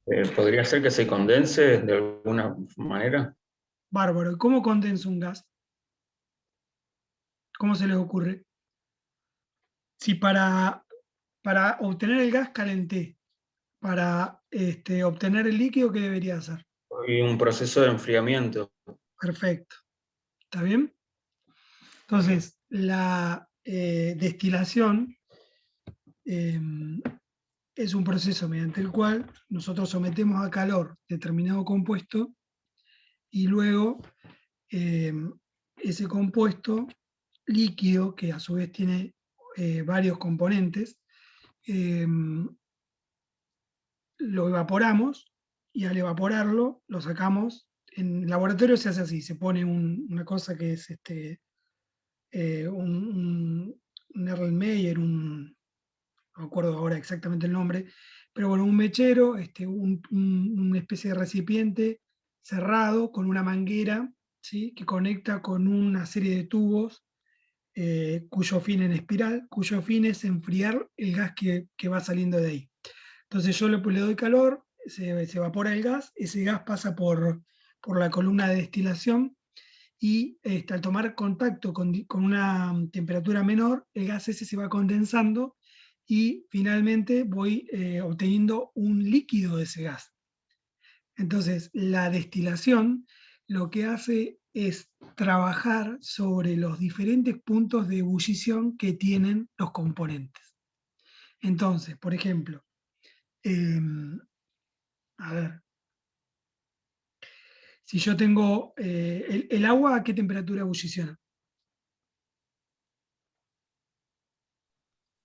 ¿Podría ser que se condense de alguna manera? Bárbaro. ¿Y cómo condensa un gas? ¿Cómo se les ocurre? Si para obtener el gas calenté, para obtener el líquido, ¿qué debería hacer? Y un proceso de enfriamiento. Perfecto. ¿Está bien? Entonces, la destilación eh, es un proceso mediante el cual nosotros sometemos a calor determinado compuesto y luego eh, ese compuesto líquido, que a su vez tiene varios componentes, eh, lo evaporamos y al evaporarlo lo sacamos. En laboratorio se hace así, se pone una cosa que es un Erlenmeyer, no me acuerdo ahora exactamente el nombre, pero bueno, un mechero, una especie de recipiente cerrado con una manguera, ¿sí? Que conecta con una serie de tubos cuyo fin en espiral, cuyo fin es enfriar el gas que va saliendo de ahí. Entonces yo le doy calor, se evapora el gas, ese gas pasa por la columna de destilación y al tomar contacto con una temperatura menor, el gas ese se va condensando y finalmente voy obteniendo un líquido de ese gas. Entonces, la destilación lo que hace es trabajar sobre los diferentes puntos de ebullición que tienen los componentes. Entonces, por ejemplo, eh, a ver, si yo tengo el agua, ¿a qué temperatura ebulliciona?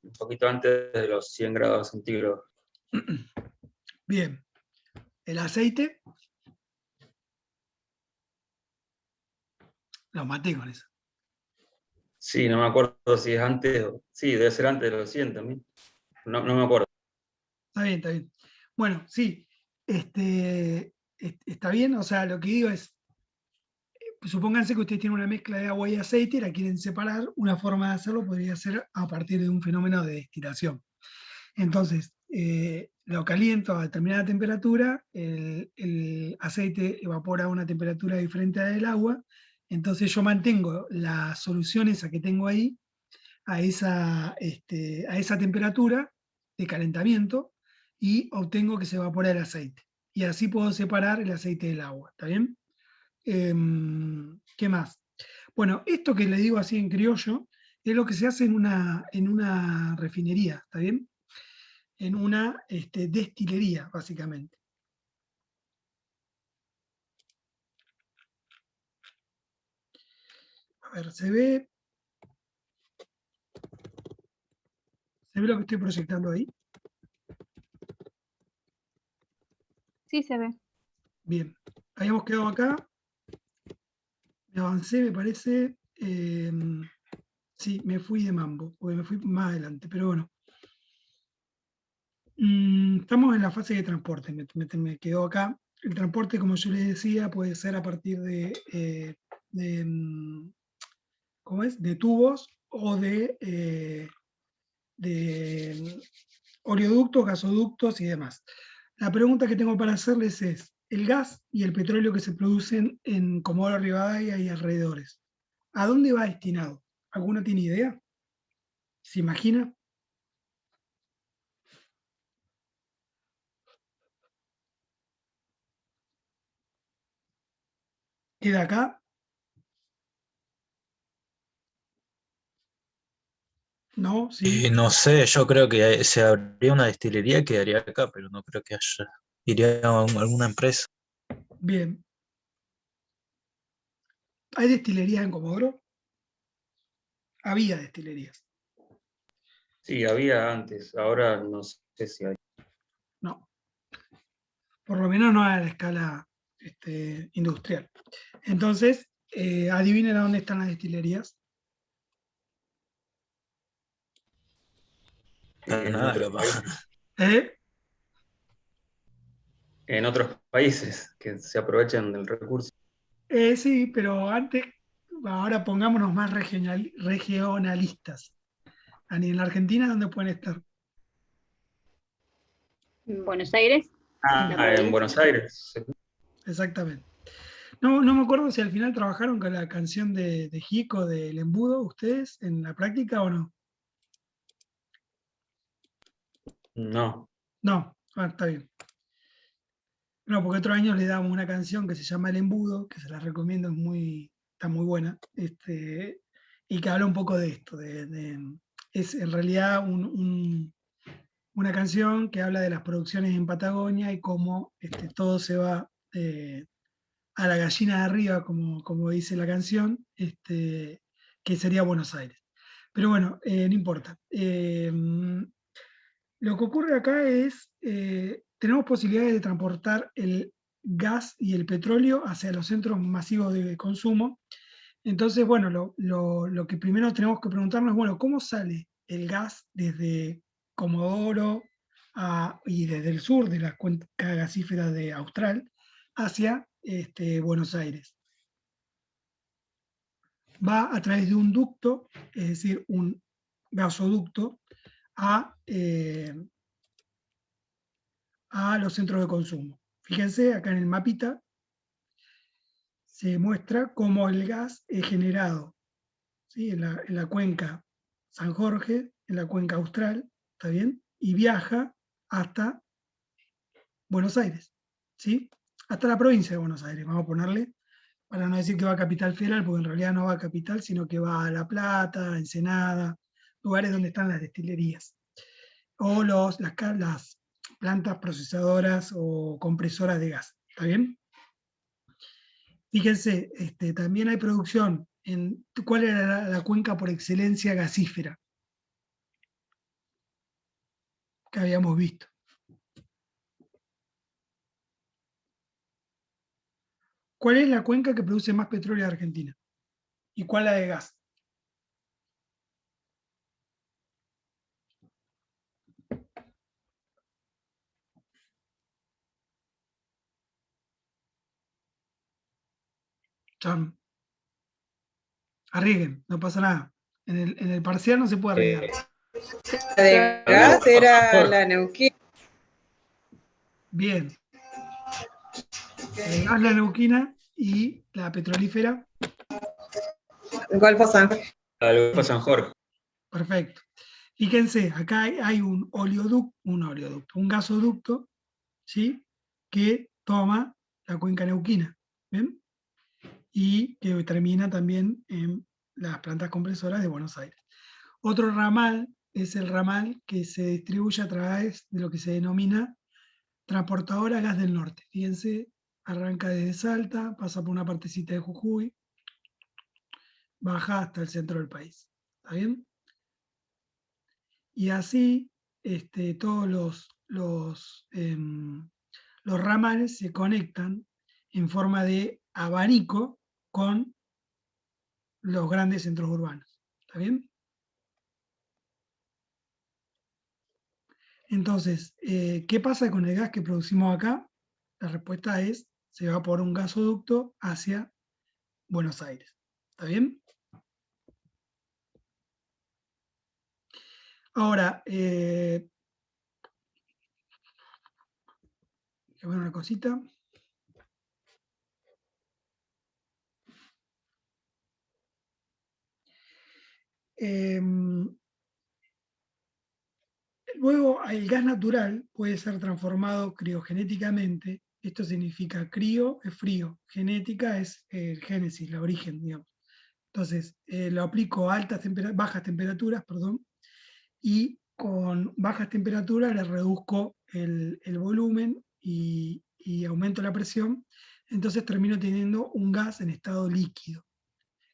Un poquito antes de los 100 grados centígrados. Bien, el aceite, lo maté con eso. Sí, no me acuerdo si es antes o... Sí, debe ser antes de los 100 también. No me acuerdo. Está bien, está bien. Bueno, sí, está bien, o sea, lo que digo es, supónganse que ustedes tienen una mezcla de agua y aceite y la quieren separar, una forma de hacerlo podría ser a partir de un fenómeno de destilación. Entonces, lo caliento a determinada temperatura, el aceite evapora a una temperatura diferente a la del agua, entonces yo mantengo la solución esa que tengo ahí a esa temperatura de calentamiento y obtengo que se evapora el aceite. Y así puedo separar el aceite del agua, ¿está bien? ¿Qué más? Bueno, esto que le digo así en criollo es lo que se hace en una refinería, ¿está bien? En una destilería, básicamente. A ver, ¿se ve lo que estoy proyectando ahí? Sí, se ve. Bien, habíamos quedado acá, me avancé, me parece, sí, me fui de mambo, porque me fui más adelante, pero bueno. Estamos en la fase de transporte, me quedo acá. El transporte, como yo les decía, puede ser a partir de, ¿cómo es? De tubos o de oleoductos, gasoductos y demás. La pregunta que tengo para hacerles es, el gas y el petróleo que se producen en Comodoro Rivadavia y alrededores, ¿a dónde va destinado? ¿Alguno tiene idea? ¿Se imagina? ¿Queda acá? ¿No? ¿Sí? No sé, yo creo que se abriría una destilería y quedaría acá, pero no creo que haya. Iría a alguna empresa. Bien. ¿Hay destilerías en Comodoro? Había destilerías. Sí, había antes, ahora no sé si hay. No. Por lo menos no a la escala industrial. Entonces, adivinen a dónde están las destilerías. En Nada, otros capaz. países. ¿Eh? En otros países que se aprovechan del recurso. Sí, pero antes, ahora pongámonos más regionalistas. A nivel Argentina, ¿dónde pueden estar? En Buenos Aires. Ah, en Buenos Aires. Exactamente. No, no me acuerdo si al final trabajaron con la canción de Jico del embudo, ustedes, en la práctica o no. No. No, está bien. No, porque otro año le damos una canción que se llama El Embudo, que se la recomiendo, está muy buena, y que habla un poco de esto, es en realidad una canción que habla de las producciones en Patagonia y cómo todo se va a la gallina de arriba, como dice la canción, que sería Buenos Aires. Pero bueno, no importa. Lo que ocurre acá es, tenemos posibilidades de transportar el gas y el petróleo hacia los centros masivos de consumo. Entonces, bueno, lo que primero tenemos que preguntarnos es, bueno, ¿cómo sale el gas desde Comodoro y desde el sur de la cuenca gasífera de Austral hacia Buenos Aires? Va a través de un ducto, es decir, un gasoducto, a los centros de consumo. Fíjense, acá en el mapita se muestra cómo el gas es generado, ¿sí? en la cuenca San Jorge, en la cuenca Austral, ¿está bien? Y viaja hasta Buenos Aires, ¿sí? Hasta la provincia de Buenos Aires, vamos a ponerle, para no decir que va a Capital Federal, porque en realidad no va a Capital, sino que va a La Plata, a Ensenada, lugares donde están las destilerías, o las plantas procesadoras o compresoras de gas, ¿está bien? Fíjense, también hay producción en, ¿cuál era la cuenca por excelencia gasífera que habíamos visto? ¿Cuál es la cuenca que produce más petróleo de Argentina? ¿Y cuál la de gas? Chan. Arriesguen, no pasa nada. En el parcial no se puede arriesgar. La de gas era la Neuquén. Bien. El gas, la neuquina y la petrolífera. Golfo San Jorge. Algo para San Jorge. Perfecto. Fíjense, acá hay un un gasoducto, ¿sí? Que toma la cuenca neuquina. ¿Ven? Y que termina también en las plantas compresoras de Buenos Aires. Otro ramal es el ramal que se distribuye a través de lo que se denomina transportadora gas del norte. Fíjense, arranca desde Salta, pasa por una partecita de Jujuy, baja hasta el centro del país. ¿Está bien? Y así todos los ramales se conectan en forma de abanico con los grandes centros urbanos. ¿Está bien? Entonces, ¿qué pasa con el gas que producimos acá? La respuesta es, se va por un gasoducto hacia Buenos Aires. ¿Está bien? Ahora, voy a ver una cosita. Luego, el gas natural puede ser transformado criogenéticamente. Esto significa crío es frío, genética es el génesis, la origen, digamos. Entonces, lo aplico a bajas temperaturas, perdón, y con bajas temperaturas le reduzco el volumen y aumento la presión. Entonces termino teniendo un gas en estado líquido,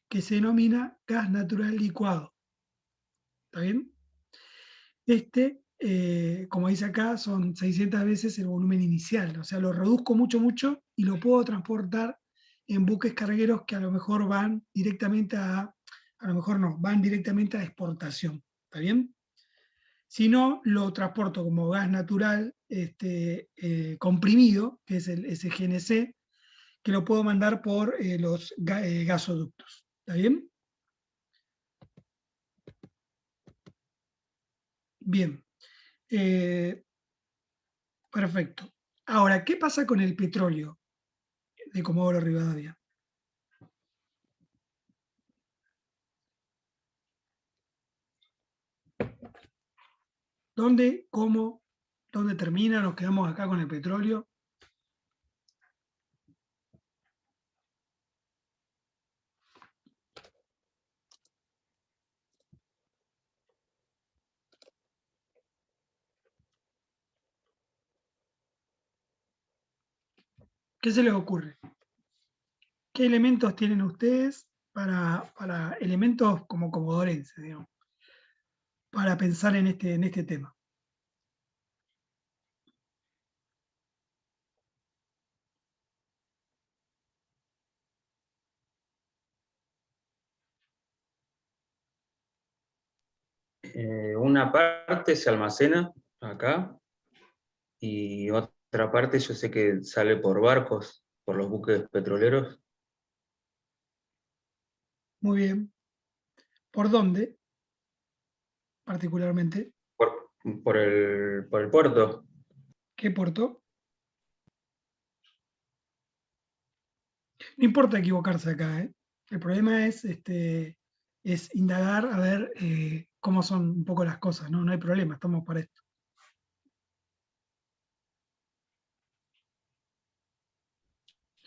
que se denomina gas natural licuado. ¿Está bien? Como dice acá, son 600 veces el volumen inicial, o sea, lo reduzco mucho, mucho y lo puedo transportar en buques cargueros que a lo mejor van directamente a lo mejor no, van directamente a exportación, ¿está bien? Si no, lo transporto como gas natural comprimido, que es el SGNC, que lo puedo mandar por los gasoductos, ¿está bien? Bien. Perfecto. Ahora, ¿qué pasa con el petróleo de Comodoro Rivadavia? ¿Dónde, cómo, dónde termina? ¿Nos quedamos acá con el petróleo? ¿Qué se les ocurre? ¿Qué elementos tienen ustedes para elementos como comodorenses, digamos, para pensar en este tema? Una parte se almacena acá y otra parte yo sé que sale por barcos, por los buques petroleros, Muy bien. ¿Por dónde, particularmente? por, por el puerto. ¿Qué puerto? No importa equivocarse acá, ¿eh? El problema es indagar a ver cómo son un poco las cosas, ¿no? No hay problema, estamos para esto.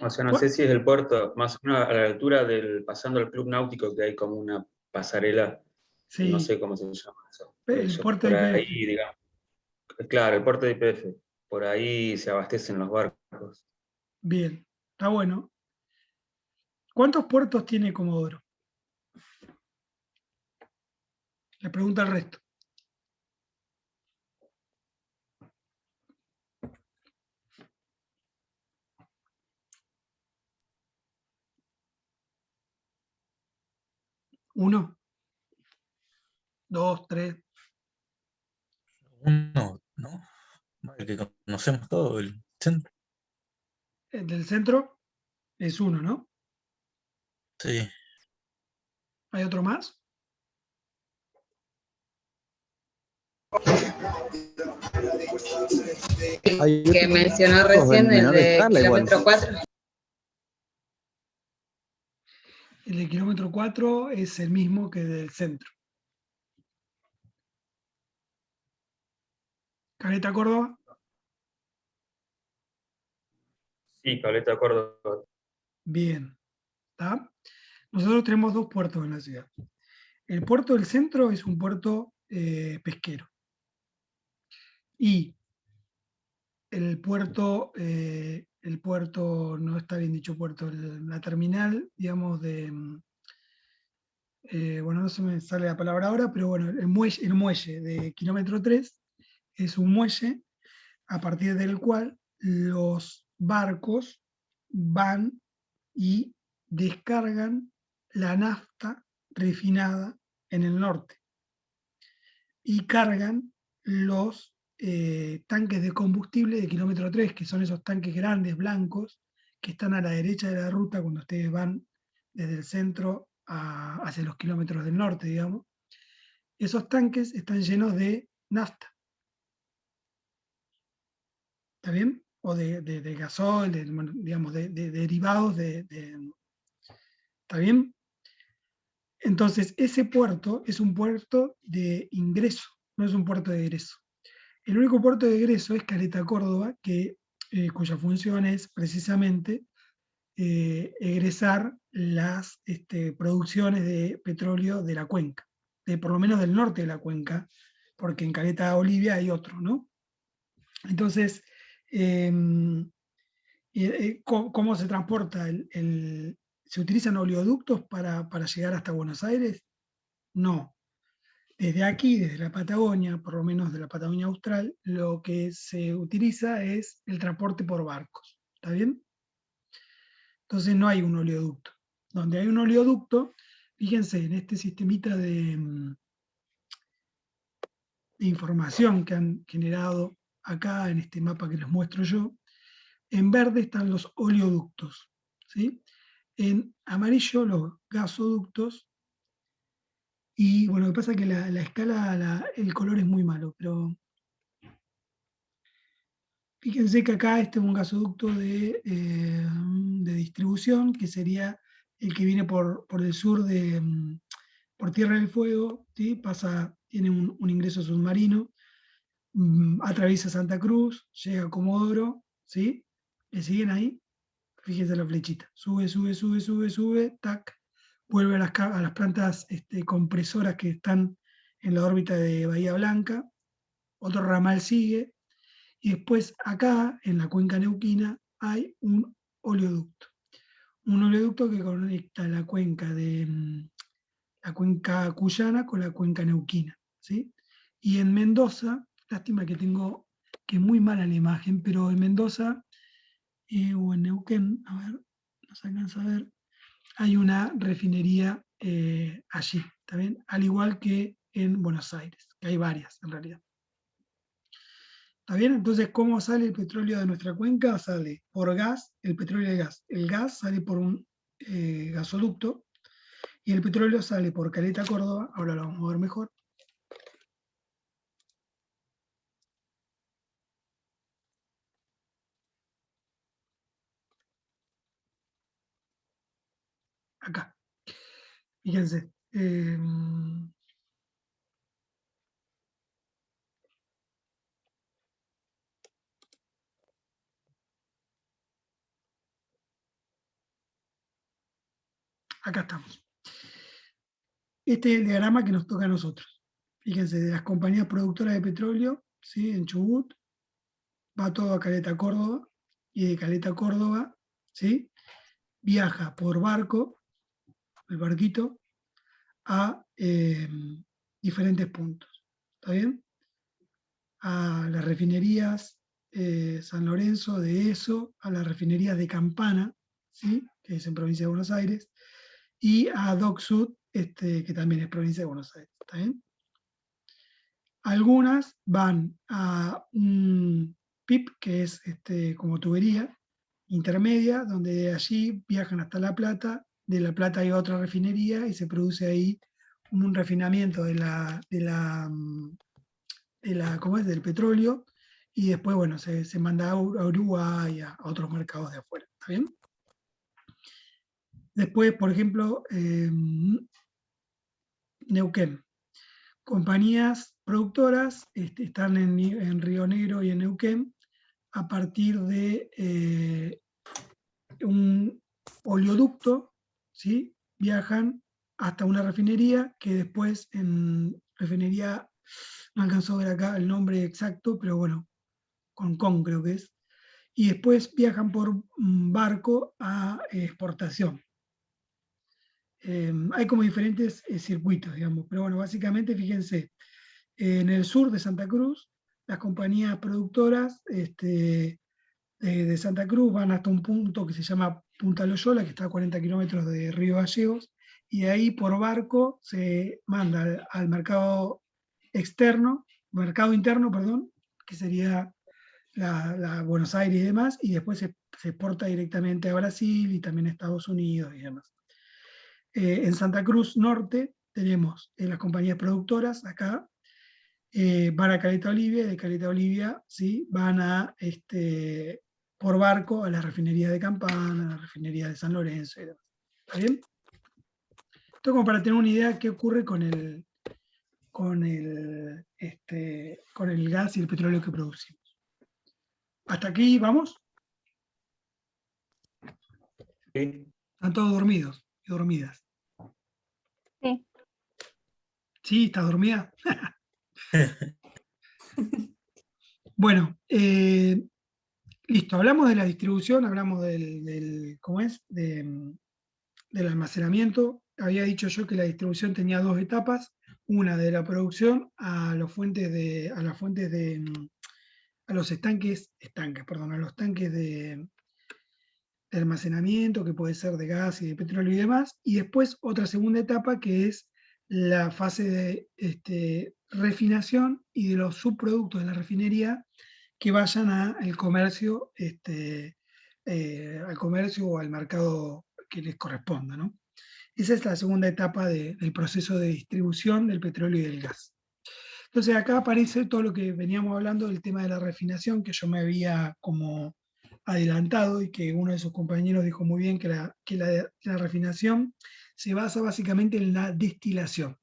O sea, no sé si es el puerto, más o menos a la altura del, pasando al club náutico, que hay como una pasarela, no Sí, sé cómo se llama eso. el puerto Por de ahí, IPF. digamos, claro, el puerto de IPF, por ahí se abastecen los barcos. Bien, está bueno. ¿Cuántos puertos tiene Comodoro? Le pregunta al resto. ¿Uno? ¿Dos? ¿Tres? Uno, ¿no? El que conocemos todo, el centro. El del centro es uno, ¿no? Sí. ¿Hay otro más? El que mencionó recién, el de kilómetro 4. El de kilómetro 4 es el mismo que del centro. Caleta Córdoba. Sí, Caleta de Córdoba. Bien. ¿Está? Nosotros tenemos dos puertos en la ciudad. El puerto del centro es un puerto pesquero. Y el puerto, no está bien dicho puerto, la terminal, digamos, bueno, no se me sale la palabra ahora, pero bueno, el muelle de kilómetro 3 es un muelle a partir del cual los barcos van y descargan la nafta refinada en el norte y cargan los tanques de combustible de kilómetro 3, que son esos tanques grandes, blancos, que están a la derecha de la ruta cuando ustedes van desde el centro hacia los kilómetros del norte, digamos. Esos tanques están llenos de nafta, ¿está bien? O de gasol, bueno, digamos, de derivados ¿está bien? Entonces, ese puerto es un puerto de ingreso, no es un puerto de egreso. El único puerto de egreso es Caleta Córdoba, cuya función es precisamente egresar las producciones de petróleo de la cuenca, por lo menos del norte de la cuenca, porque en Caleta Olivia hay otro, ¿no? Entonces, ¿cómo se transporta? ¿Se utilizan oleoductos para llegar hasta Buenos Aires? No. Desde aquí, desde la Patagonia, por lo menos de la Patagonia Austral, lo que se utiliza es el transporte por barcos. ¿Está bien? Entonces no hay un oleoducto. Donde hay un oleoducto, fíjense en este sistemita de información que han generado acá en este mapa que les muestro yo, en verde están los oleoductos, ¿sí? En amarillo los gasoductos, y bueno, lo que pasa es que la escala, el color es muy malo, pero Fíjense que acá este es un gasoducto de distribución, que sería el que viene por el sur por Tierra del Fuego, ¿sí? Tiene un ingreso submarino, atraviesa Santa Cruz, llega a Comodoro, ¿sí? ¿Le siguen ahí? Fíjense la flechita. Sube, sube, sube, sube, sube, tac. Vuelve a las plantas compresoras que están en la órbita de Bahía Blanca. Otro ramal sigue. Y después acá, en la cuenca neuquina, hay un oleoducto. Un oleoducto que conecta la cuenca la cuenca cuyana con la cuenca neuquina, ¿sí? Y en Mendoza, lástima que tengo que es muy mala la imagen, pero en Mendoza o en Neuquén, a ver, no se alcanza a ver, hay una refinería allí, ¿está bien? Al igual que en Buenos Aires, que hay varias en realidad. ¿Está bien? Entonces, ¿cómo sale el petróleo de nuestra cuenca? Sale por gas, el petróleo de gas. El gas sale por un gasoducto y el petróleo sale por Caleta Córdoba. Ahora lo vamos a ver mejor. Acá. Fíjense. Acá estamos. Este es el diagrama que nos toca a nosotros. Fíjense, de las compañías productoras de petróleo, ¿sí? En Chubut, va todo a Caleta Córdoba, y de Caleta Córdoba, ¿sí? Viaja por barco, el barquito, a diferentes puntos. ¿Está bien? A las refinerías San Lorenzo, de Eso, a las refinerías de Campana, ¿sí? Que es en provincia de Buenos Aires, y a Dock Sud, que también es provincia de Buenos Aires. ¿Está bien? Algunas van a un PIP, que es como tubería intermedia, donde de allí viajan hasta La Plata, de La Plata hay otra refinería y se produce ahí un refinamiento ¿cómo es? Del petróleo, y después, bueno, se manda a Uruguay, a otros mercados de afuera. ¿Está bien? Después, por ejemplo, Neuquén. Compañías productoras están en Río Negro y en Neuquén a partir de un oleoducto, ¿sí? Viajan hasta una refinería que después en refinería, no alcanzó a ver acá el nombre exacto, pero bueno, Concón creo que es, y después viajan por barco a exportación. Hay como diferentes circuitos, digamos, pero bueno, básicamente fíjense, en el sur de Santa Cruz, las compañías productoras de Santa Cruz van hasta un punto que se llama Punta Loyola, que está a 40 kilómetros de Río Gallegos, y de ahí por barco se manda al mercado interno, perdón, que sería la Buenos Aires y demás, y después se exporta directamente a Brasil y también a Estados Unidos y demás. En Santa Cruz Norte tenemos las compañías productoras, acá, van a Caleta Olivia, y de Caleta Olivia, ¿sí? Van por barco a la refinería de Campana, a la refinería de San Lorenzo y demás. ¿Está bien? Esto como para tener una idea de qué ocurre con el gas y el petróleo que producimos. ¿Hasta aquí vamos? Sí. Están todos dormidos y dormidas. Sí. ¿Sí? ¿Estás dormida? Bueno, listo. Hablamos de la distribución, hablamos ¿cómo es? Del almacenamiento. Había dicho yo que la distribución tenía dos etapas, una de la producción a los tanques de almacenamiento, que puede ser de gas y de petróleo y demás, y después otra segunda etapa que es la fase de refinación y de los subproductos de la refinería que vayan al comercio, o al mercado que les corresponda, ¿no? Esa es la segunda etapa del proceso de distribución del petróleo y del gas. Entonces acá aparece todo lo que veníamos hablando del tema de la refinación, que yo me había como adelantado y que uno de sus compañeros dijo muy bien que la refinación se basa básicamente en la destilación.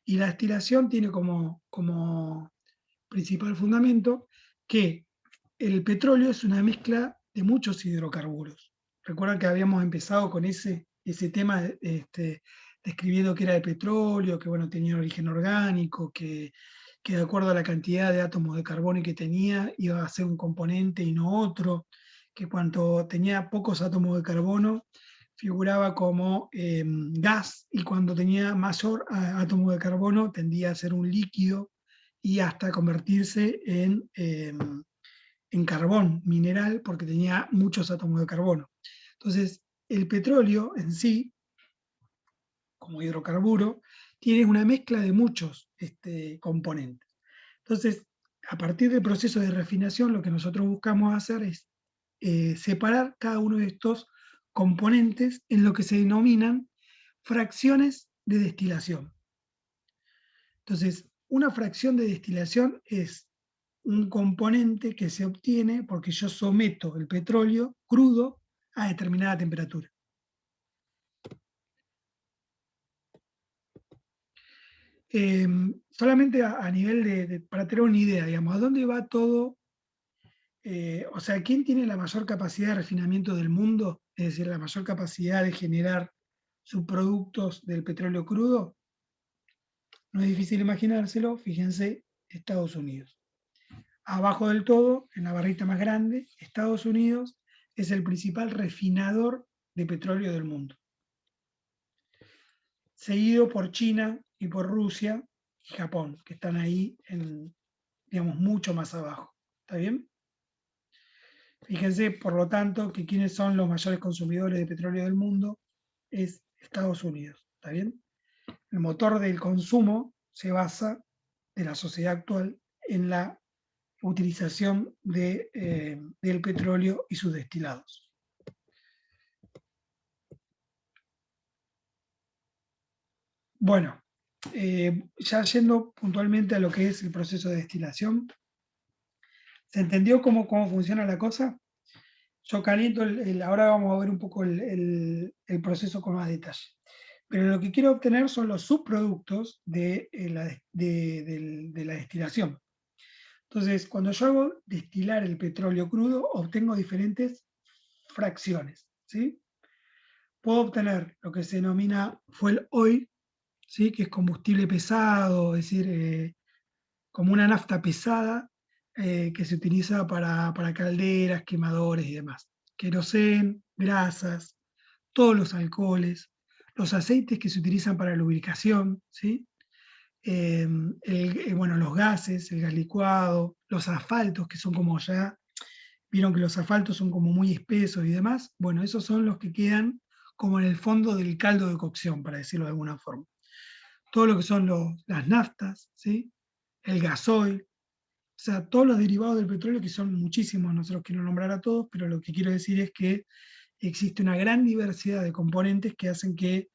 Y la destilación tiene como principal fundamento que el petróleo es una mezcla de muchos hidrocarburos. Recuerda que habíamos empezado con ese tema describiendo que era el petróleo, que bueno, tenía origen orgánico, que de acuerdo a la cantidad de átomos de carbono que tenía iba a ser un componente y no otro, que cuando tenía pocos átomos de carbono figuraba como gas, y cuando tenía mayor átomo de carbono tendía a ser un líquido y hasta convertirse en carbón mineral porque tenía muchos átomos de carbono. Entonces, el petróleo en sí, como hidrocarburo, tiene una mezcla de muchos componentes. Entonces, a partir del proceso de refinación, lo que nosotros buscamos hacer es separar cada uno de estos componentes en lo que se denominan fracciones de destilación. Entonces, una fracción de destilación es un componente que se obtiene porque yo someto el petróleo crudo a determinada temperatura. Solamente a nivel para tener una idea, digamos, ¿a dónde va todo? O sea, ¿quién tiene la mayor capacidad de refinamiento del mundo? Es decir, la mayor capacidad de generar subproductos del petróleo crudo. No es difícil imaginárselo, fíjense, Estados Unidos. Abajo del todo, en la barrita más grande, Estados Unidos es el principal refinador de petróleo del mundo. Seguido por China y por Rusia y Japón, que están ahí, digamos, mucho más abajo. ¿Está bien? Fíjense, por lo tanto, que quienes son los mayores consumidores de petróleo del mundo es Estados Unidos. ¿Está bien? El motor del consumo se basa de la sociedad actual en la utilización del petróleo y sus destilados. Bueno, ya yendo puntualmente a lo que es el proceso de destilación, ¿se entendió cómo funciona la cosa? Yo caliento, ahora vamos a ver un poco el proceso con más detalle. Pero lo que quiero obtener son los subproductos de la destilación. Entonces, cuando yo hago destilar el petróleo crudo, obtengo diferentes fracciones, ¿sí? Puedo obtener lo que se denomina fuel oil, ¿sí? Que es combustible pesado, es decir, como una nafta pesada que se utiliza para calderas, quemadores y demás. Querosén, grasas, todos los alcoholes, los aceites que se utilizan para lubricación, ¿sí? Bueno, los gases, el gas licuado, los asfaltos que son como ya, vieron que los asfaltos son como muy espesos y demás, bueno, esos son los que quedan como en el fondo del caldo de cocción, para decirlo de alguna forma. Todo lo que son las naftas, ¿sí? El gasoil, o sea, todos los derivados del petróleo, que son muchísimos, no se los quiero nombrar a todos, pero lo que quiero decir es que existe una gran diversidad de componentes que hacen que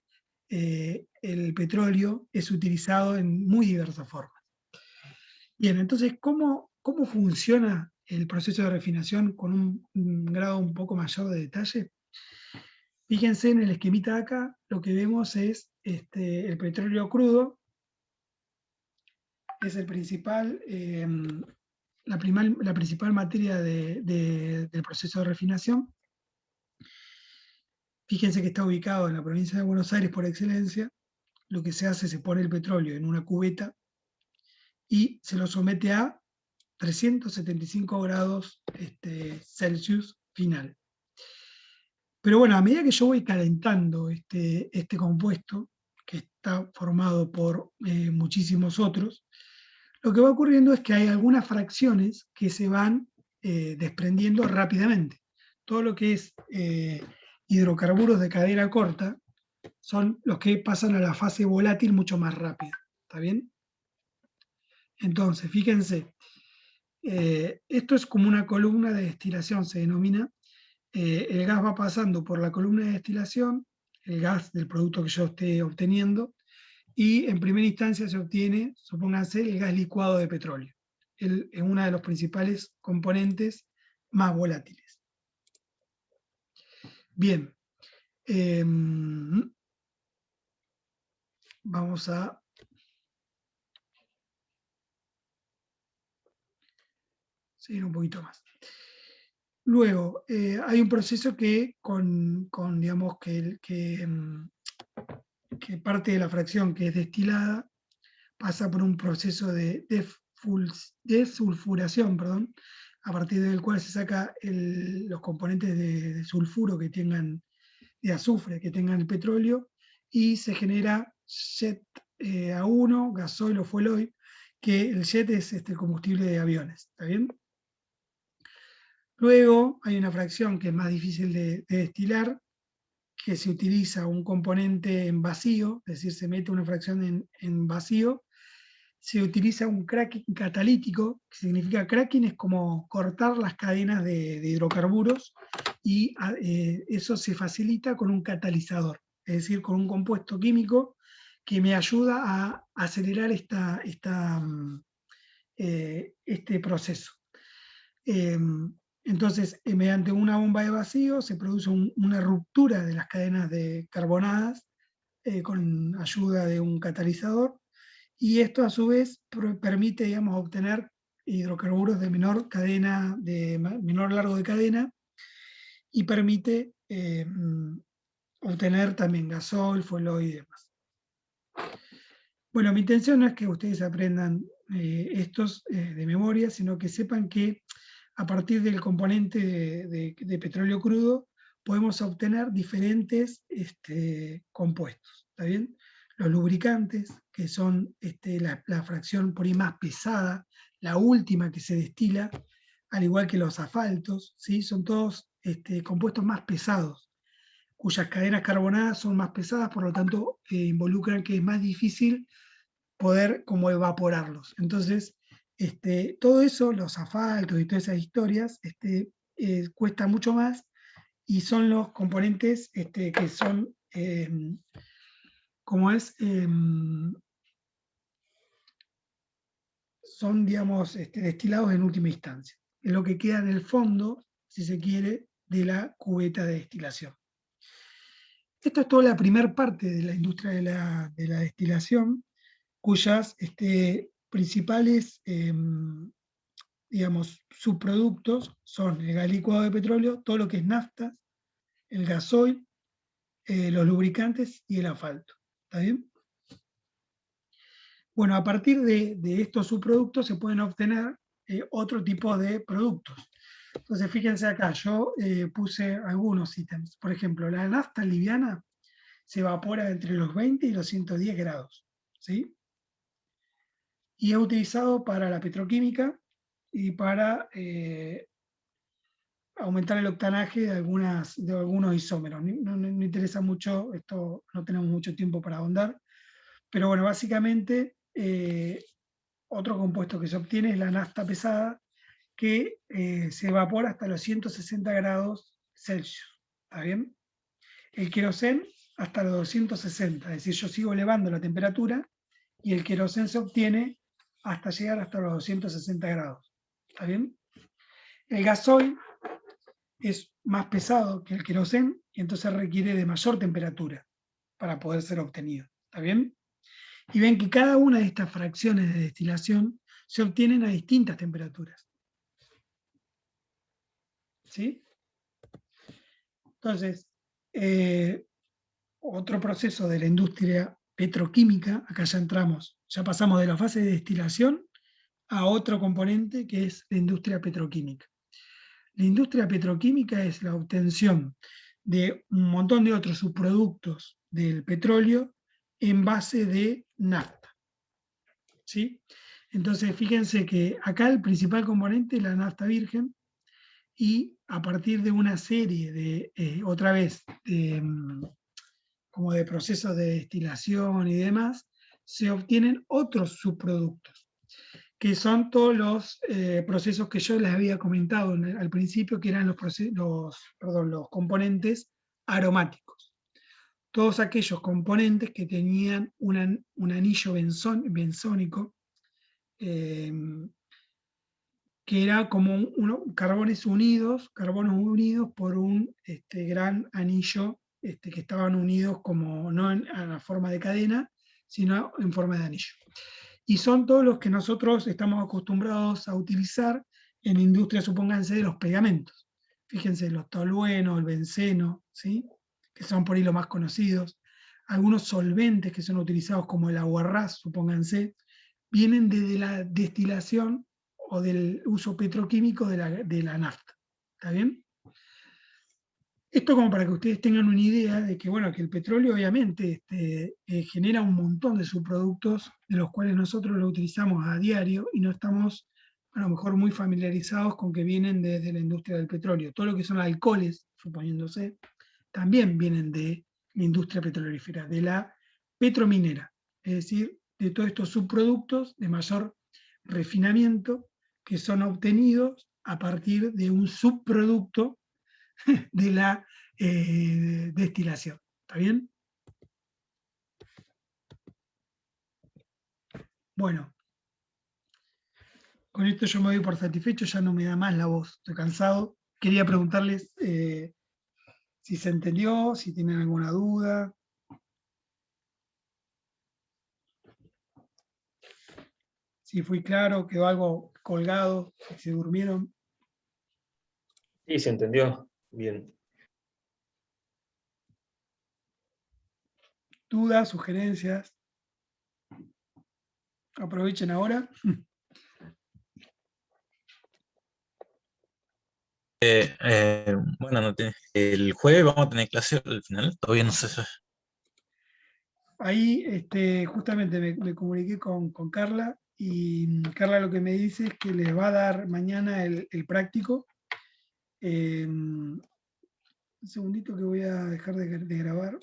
el petróleo es utilizado en muy diversas formas. Bien, entonces, ¿cómo funciona el proceso de refinación con un grado un poco mayor de detalle? Fíjense en el esquemita de acá, lo que vemos es el petróleo crudo, es el principal, la principal materia del proceso de refinación. Fíjense que está ubicado en la provincia de Buenos Aires por excelencia. Lo que se hace, se pone el petróleo en una cubeta y se lo somete a 375 grados Celsius final. Pero bueno, a medida que yo voy calentando este compuesto, que está formado por muchísimos otros, lo que va ocurriendo es que hay algunas fracciones que se van desprendiendo rápidamente. Todo lo que es hidrocarburos de cadena corta son los que pasan a la fase volátil mucho más rápido. ¿Está bien? Entonces, fíjense, esto es como una columna de destilación, se denomina. El gas va pasando por la columna de destilación, el gas del producto que yo esté obteniendo, y en primera instancia se obtiene, supónganse, el gas licuado de petróleo. Es uno de los principales componentes más volátiles. Bien. Vamos a seguir un poquito más. Luego, hay un proceso que digamos, que parte de la fracción que es destilada pasa por un proceso de desulfuración, perdón, a partir del cual se saca los componentes de sulfuro que tengan, de azufre que tengan el petróleo, y se genera jet A1, gasoil o fuel oil, que el jet es el combustible de aviones, ¿está bien? Luego hay una fracción que es más difícil de destilar, que se utiliza un componente en vacío, es decir, se mete una fracción en vacío, se utiliza un cracking catalítico, que significa cracking es como cortar las cadenas de hidrocarburos, y eso se facilita con un catalizador, es decir, con un compuesto químico que me ayuda a acelerar este proceso. Entonces, mediante una bomba de vacío se produce una ruptura de las cadenas de carbonadas con ayuda de un catalizador, y esto a su vez permite, digamos, obtener hidrocarburos de menor largo de cadena, y permite obtener también gasol, fuel oil y demás. Bueno, mi intención no es que ustedes aprendan estos de memoria, sino que sepan que a partir del componente de petróleo crudo podemos obtener diferentes compuestos, ¿está bien? Los lubricantes, que son la fracción por ahí más pesada, la última que se destila, al igual que los asfaltos, ¿sí? Son todos compuestos más pesados, cuyas cadenas carbonadas son más pesadas, por lo tanto involucran que es más difícil poder como evaporarlos. Entonces, todo eso, los asfaltos y todas esas historias, cuesta mucho más, y son los componentes que son, son, digamos, destilados en última instancia. Es lo que queda en el fondo, si se quiere, de la cubeta de destilación. Esto es toda la primera parte de la industria de la destilación, cuyas principales digamos, subproductos son el gas licuado de petróleo, todo lo que es naftas, el gasoil, los lubricantes y el asfalto. ¿Está bien? Bueno, a partir de estos subproductos se pueden obtener otro tipo de productos. Entonces, fíjense acá, yo puse algunos ítems. Por ejemplo, la nafta liviana se evapora entre los 20 y los 110 grados, ¿sí? Y es utilizado para la petroquímica y para aumentar el octanaje de algunos isómeros. No interesa mucho, esto no tenemos mucho tiempo para ahondar, pero bueno, básicamente otro compuesto que se obtiene es la nafta pesada, que se evapora hasta los 160 grados Celsius, ¿está bien? El querosén hasta los 260, es decir, yo sigo elevando la temperatura y el querosén se obtiene hasta llegar hasta los 260 grados, ¿está bien? El gasoil es más pesado que el querosén y entonces requiere de mayor temperatura para poder ser obtenido, ¿está bien? Y ven que cada una de estas fracciones de destilación se obtienen a distintas temperaturas, ¿sí? Entonces, otro proceso de la industria petroquímica, acá ya entramos, ya pasamos de la fase de destilación a otro componente que es la industria petroquímica. La industria petroquímica es la obtención de un montón de otros subproductos del petróleo en base de nafta, ¿sí? Entonces, fíjense que acá el principal componente es la nafta virgen, y a partir de una serie de, otra vez, como de procesos de destilación y demás, se obtienen otros subproductos, que son todos los procesos que yo les había comentado al principio, que eran los componentes aromáticos. todos aquellos componentes que tenían un anillo benzónico, que era como carbonos unidos por un gran anillo, que estaban unidos como no a la forma de cadena, sino en forma de anillo. Y son todos los que nosotros estamos acostumbrados a utilizar en la industria, supónganse, de los pegamentos. Fíjense, los toluenos, el benceno, ¿sí? Que son por ahí los más conocidos. Algunos solventes que son utilizados como el aguarrás, supónganse, vienen desde la destilación o del uso petroquímico de la nafta. ¿Está bien? Esto como para que ustedes tengan una idea de que, bueno, que el petróleo obviamente genera un montón de subproductos de los cuales nosotros lo utilizamos a diario y no estamos a lo mejor muy familiarizados con que vienen desde la industria del petróleo. Todo lo que son alcoholes, suponiéndose, también vienen de la industria petrolífera, de la petrominera, es decir, de todos estos subproductos de mayor refinamiento que son obtenidos a partir de un subproducto de la destilación. ¿Está bien? Bueno, con esto yo me doy por satisfecho, ya no me da más la voz, estoy cansado. Quería preguntarles si se entendió, si tienen alguna duda. Si fui claro, quedó algo colgado, si se durmieron. Sí, se entendió. Bien. Dudas, sugerencias. Aprovechen ahora. Bueno, el jueves vamos a tener clase al final, todavía no sé. Ahí justamente me comuniqué con Carla y Carla lo que me dice es que les va a dar mañana el práctico. Un segundito que voy a dejar de grabar.